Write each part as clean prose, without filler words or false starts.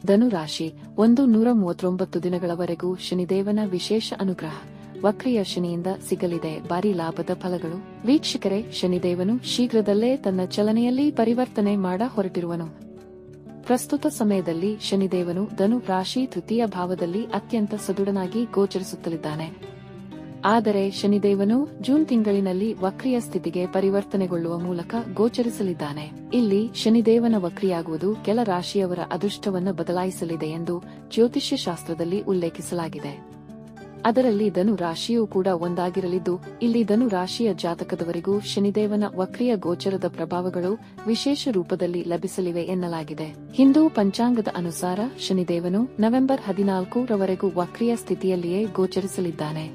ಧನು ರಾಶಿ 139 ದಿನಗಳವರೆಗೂ ಶನಿದೇವನ ವಿಶೇಷ ಅನುಗ್ರಹ. ವಕ್ರಿಯ ಶನಿಯಿಂದ ಸಿಗಲಿದೆ ಭಾರಿ ಲಾಭದ ಫಲಗಳು. ವೀಕ್ಷಕರೇ, ಶನಿದೇವನು ಶೀಘ್ರದಲ್ಲೇ ತನ್ನ ಚಲನೆಯಲ್ಲಿ ಪರಿವರ್ತನೆ ಮಾಡ ಹೊರಟಿರುವನು. ಪ್ರಸ್ತುತ ಸಮಯದಲ್ಲಿ ಶನಿದೇವನು ಧನು ರಾಶಿ ತೃತೀಯ ಭಾವದಲ್ಲಿ ಅತ್ಯಂತ ಸದೃಢನಾಗಿ ಗೋಚರಿಸುತ್ತಲಿದ್ದಾನೆ. ಆದರೆ ಶನಿದೇವನು ಜೂನ್ ತಿಂಗಳಿನಲ್ಲಿ ವಕ್ರಿಯ ಸ್ಥಿತಿಗೆ ಪರಿವರ್ತನೆಗೊಳ್ಳುವ ಮೂಲಕ ಗೋಚರಿಸಲಿದ್ದಾನೆ. ಇಲ್ಲಿ ಶನಿದೇವನ ವಕ್ರಿಯಾಗುವುದು ಕೆಲ ರಾಶಿಯವರ ಅದೃಷ್ಟವನ್ನು ಬದಲಾಯಿಸಲಿದೆ ಎಂದು ಜ್ಯೋತಿಷ್ಯ ಶಾಸ್ತ್ರದಲ್ಲಿ ಉಲ್ಲೇಖಿಸಲಾಗಿದೆ. ಅದರಲ್ಲಿ ಧನು ರಾಶಿಯೂ ಕೂಡ ಒಂದಾಗಿರಲಿದ್ದು, ಇಲ್ಲಿ ಧನು ರಾಶಿಯ ಜಾತಕದವರಿಗೂ ಶನಿದೇವನ ವಕ್ರಿಯ ಗೋಚರದ ಪ್ರಭಾವಗಳು ವಿಶೇಷ ರೂಪದಲ್ಲಿ ಲಭಿಸಲಿವೆ ಎನ್ನಲಾಗಿದೆ. ಹಿಂದೂ ಪಂಚಾಂಗದ ಅನುಸಾರ ಶನಿದೇವನು ನವೆಂಬರ್ 14 ರವರೆಗೂ ವಕ್ರಿಯ ಸ್ಥಿತಿಯಲ್ಲಿಯೇ ಗೋಚರಿಸಲಿದ್ದಾನೆ.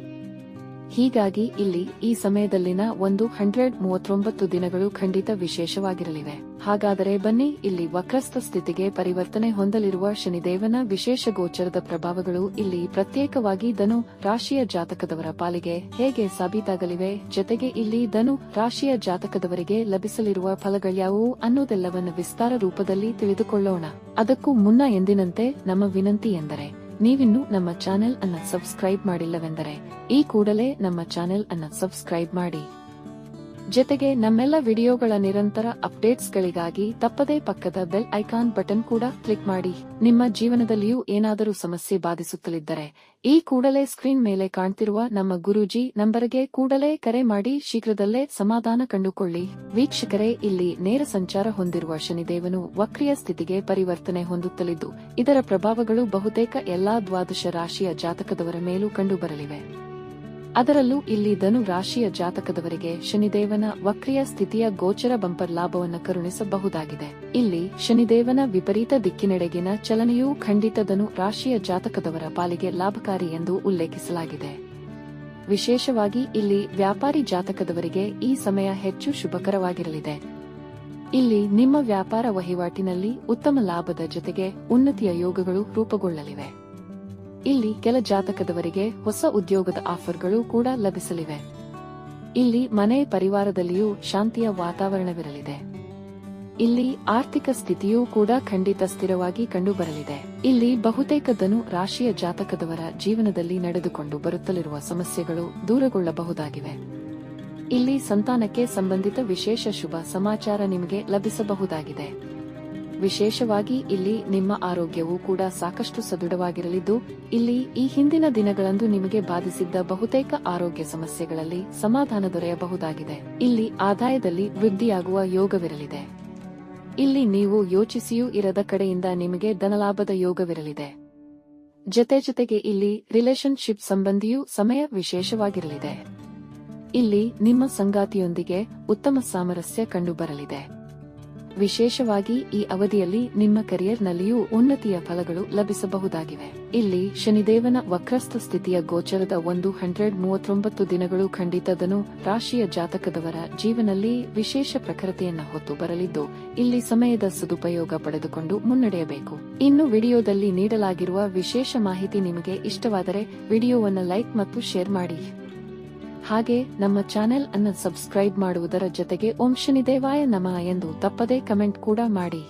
ಹೀಗಾಗಿ ಇಲ್ಲಿ ಈ ಸಮಯದಲ್ಲಿನ 139 ದಿನಗಳು ಖಂಡಿತ ವಿಶೇಷವಾಗಿರಲಿವೆ. ಹಾಗಾದರೆ ಬನ್ನಿ, ಇಲ್ಲಿ ವಕ್ರಸ್ಥ ಸ್ಥಿತಿಗೆ ಪರಿವರ್ತನೆ ಹೊಂದಲಿರುವ ಶನಿದೇವನ ವಿಶೇಷ ಗೋಚರದ ಪ್ರಭಾವಗಳು ಇಲ್ಲಿ ಪ್ರತ್ಯೇಕವಾಗಿ ಧನು ರಾಶಿಯ ಜಾತಕದವರ ಪಾಲಿಗೆ ಹೇಗೆ ಸಾಬೀತಾಗಲಿವೆ, ಜೊತೆಗೆ ಇಲ್ಲಿ ಧನು ರಾಶಿಯ ಜಾತಕದವರಿಗೆ ಲಭಿಸಲಿರುವ ಫಲಗಳ್ಯಾವುವು ಅನ್ನೋದೆಲ್ಲವನ್ನು ವಿಸ್ತಾರ ರೂಪದಲ್ಲಿ ತಿಳಿದುಕೊಳ್ಳೋಣ. ಅದಕ್ಕೂ ಮುನ್ನ ಎಂದಿನಂತೆ ನಮ್ಮ ವಿನಂತಿ ಎಂದರೆ, ನೀವಿನ್ನೂ ನಮ್ಮ ಚಾನೆಲ್ ಅನ್ನು ಸಬ್ಸ್ಕ್ರೈಬ್ ಮಾಡಿಲ್ಲವೆಂದರೆ ಈ ಕೂಡಲೇ ನಮ್ಮ ಚಾನೆಲ್ ಅನ್ನು ಸಬ್ಸ್ಕ್ರೈಬ್ ಮಾಡಿ. ಜೊತೆಗೆ ನಮ್ಮೆಲ್ಲ ವಿಡಿಯೋಗಳ ನಿರಂತರ ಅಪ್ಡೇಟ್ಸ್ಗಳಿಗಾಗಿ ತಪ್ಪದೇ ಪಕ್ಕದ ಬೆಲ್ ಐಕಾನ್ ಬಟನ್ ಕೂಡ ಕ್ಲಿಕ್ ಮಾಡಿ. ನಿಮ್ಮ ಜೀವನದಲ್ಲಿಯೂ ಏನಾದರೂ ಸಮಸ್ಯೆ ಬಾಧಿಸುತ್ತಲಿದ್ದರೆ ಈ ಕೂಡಲೇ ಸ್ಕ್ರೀನ್ ಮೇಲೆ ಕಾಣ್ತಿರುವ ನಮ್ಮ ಗುರೂಜಿ ನಂಬರ್ಗೆ ಕೂಡಲೇ ಕರೆ ಮಾಡಿ ಶೀಘ್ರದಲ್ಲೇ ಸಮಾಧಾನ ಕಂಡುಕೊಳ್ಳಿ. ವೀಕ್ಷಕರೇ, ಇಲ್ಲಿ ನೇರ ಸಂಚಾರ ಹೊಂದಿರುವ ಶನಿದೇವನು ವಕ್ರಿಯ ಸ್ಥಿತಿಗೆ ಪರಿವರ್ತನೆ ಹೊಂದುತ್ತಲಿದ್ದು, ಇದರ ಪ್ರಭಾವಗಳು ಬಹುತೇಕ ಎಲ್ಲಾ ದ್ವಾದಶ ರಾಶಿಯ ಜಾತಕದವರ ಮೇಲೂ ಕಂಡುಬರಲಿವೆ. ಅದರಲ್ಲೂ ಇಲ್ಲಿ ಧನು ರಾಶಿಯ ಜಾತಕದವರಿಗೆ ಶನಿದೇವನ ವಕ್ರಿಯ ಸ್ಥಿತಿಯ ಗೋಚರ ಬಂಪರ್ ಲಾಭವನ್ನು ಕರುಣಿಸಬಹುದಾಗಿದೆ. ಇಲ್ಲಿ ಶನಿದೇವನ ವಿಪರೀತ ದಿಕ್ಕಿನೆಡೆಗಿನ ಚಲನೆಯೂ ಖಂಡಿತ ಧನು ರಾಶಿಯ ಜಾತಕದವರ ಪಾಲಿಗೆ ಲಾಭಕಾರಿ ಎಂದು ಉಲ್ಲೇಖಿಸಲಾಗಿದೆ. ವಿಶೇಷವಾಗಿ ಇಲ್ಲಿ ವ್ಯಾಪಾರಿ ಜಾತಕದವರಿಗೆ ಈ ಸಮಯ ಹೆಚ್ಚು ಶುಭಕರವಾಗಿರಲಿದೆ. ಇಲ್ಲಿ ನಿಮ್ಮ ವ್ಯಾಪಾರ ವಹಿವಾಟಿನಲ್ಲಿ ಉತ್ತಮ ಲಾಭದ ಜೊತೆಗೆ ಉನ್ನತಿಯ ಯೋಗಗಳು ರೂಪುಗೊಳ್ಳಲಿವೆ. ಇಲ್ಲಿ ಕೆಲ ಜಾತಕದವರಿಗೆ ಹೊಸ ಉದ್ಯೋಗದ ಆಫರ್ಗಳು ಕೂಡ ಲಭಿಸಲಿವೆ. ಇಲ್ಲಿ ಮನೆ ಪರಿವಾರದಲ್ಲಿಯೂ ಶಾಂತಿಯ ವಾತಾವರಣವಿರಲಿದೆ. ಇಲ್ಲಿ ಆರ್ಥಿಕ ಸ್ಥಿತಿಯೂ ಕೂಡ ಖಂಡಿತ ಸ್ಥಿರವಾಗಿ ಕಂಡುಬರಲಿದೆ. ಇಲ್ಲಿ ಬಹುತೇಕ ಧನು ರಾಶಿಯ ಜಾತಕದವರ ಜೀವನದಲ್ಲಿ ನಡೆದುಕೊಂಡು ಬರುತ್ತಲಿರುವ ಸಮಸ್ಯೆಗಳು ದೂರಗೊಳ್ಳಬಹುದಾಗಿವೆ. ಇಲ್ಲಿ ಸಂತಾನಕ್ಕೆ ಸಂಬಂಧಿತ ವಿಶೇಷ ಶುಭ ಸಮಾಚಾರ ನಿಮಗೆ ಲಭಿಸಬಹುದಾಗಿದೆ. ವಿಶೇಷವಾಗಿ ಇಲ್ಲಿ ನಿಮ್ಮ ಆರೋಗ್ಯವೂ ಕೂಡ ಸಾಕಷ್ಟು ಸದೃಢವಾಗಿರಲಿದ್ದು, ಇಲ್ಲಿ ಈ ಹಿಂದಿನ ದಿನಗಳಂದು ನಿಮಗೆ ಬಾಧಿಸಿದ್ದ ಬಹುತೇಕ ಆರೋಗ್ಯ ಸಮಸ್ಯೆಗಳಲ್ಲಿ ಸಮಾಧಾನ ದೊರೆಯಬಹುದಾಗಿದೆ. ಇಲ್ಲಿ ಆದಾಯದಲ್ಲಿ ವೃದ್ಧಿಯಾಗುವ ಯೋಗವಿರಲಿದೆ. ಇಲ್ಲಿ ನೀವು ಯೋಚಿಸಿಯೂ ಇರದ ಕಡೆಯಿಂದ ನಿಮಗೆ ಧನಲಾಭದ ಯೋಗವಿರಲಿದೆ. ಜೊತೆಗೆ ಇಲ್ಲಿ ರಿಲೇಶನ್ಶಿಪ್ ಸಂಬಂಧಿಯೂ ಸಮಯ ವಿಶೇಷವಾಗಿರಲಿದೆ. ಇಲ್ಲಿ ನಿಮ್ಮ ಸಂಗಾತಿಯೊಂದಿಗೆ ಉತ್ತಮ ಸಾಮರಸ್ಯ ಕಂಡುಬರಲಿದೆ. ವಿಶೇಷವಾಗಿ ಈ ಅವಧಿಯಲ್ಲಿ ನಿಮ್ಮ ಕರಿಯರ್ನಲ್ಲಿಯೂ ಉನ್ನತಿಯ ಫಲಗಳು ಲಭಿಸಬಹುದಾಗಿವೆ. ಇಲ್ಲಿ ಶನಿದೇವನ ವಕ್ರಸ್ಥ ಸ್ಥಿತಿಯ ಗೋಚರದ 139 ದಿನಗಳು ಖಂಡಿತ ಧನು ರಾಶಿಯ ಜಾತಕದವರ ಜೀವನದಲ್ಲಿ ವಿಶೇಷ ಪ್ರಖರತೆಯನ್ನು ಹೊತ್ತು ಬರಲಿದ್ದು, ಇಲ್ಲಿ ಸಮಯದ ಸದುಪಯೋಗ ಪಡೆದುಕೊಂಡು ಮುನ್ನಡೆಯಬೇಕು. ಇನ್ನು ವಿಡಿಯೋದಲ್ಲಿ ನೀಡಲಾಗಿರುವ ವಿಶೇಷ ಮಾಹಿತಿ ನಿಮಗೆ ಇಷ್ಟವಾದರೆ ವಿಡಿಯೋವನ್ನು ಲೈಕ್ ಮತ್ತು ಶೇರ್ ಮಾಡಿ. ಹಾಗೆ ನಮ್ಮ ಚಾನೆಲ್ ಅನ್ನು ಸಬ್ಸ್ಕ್ರೈಬ್ ಮಾಡುವುದರ ಜೊತೆಗೆ ಓಂ ಶನಿದೇವಾಯ ನಮಃ ಎಂದು ತಪ್ಪದೇ ಕಮೆಂಟ್ ಕೂಡ ಮಾಡಿ.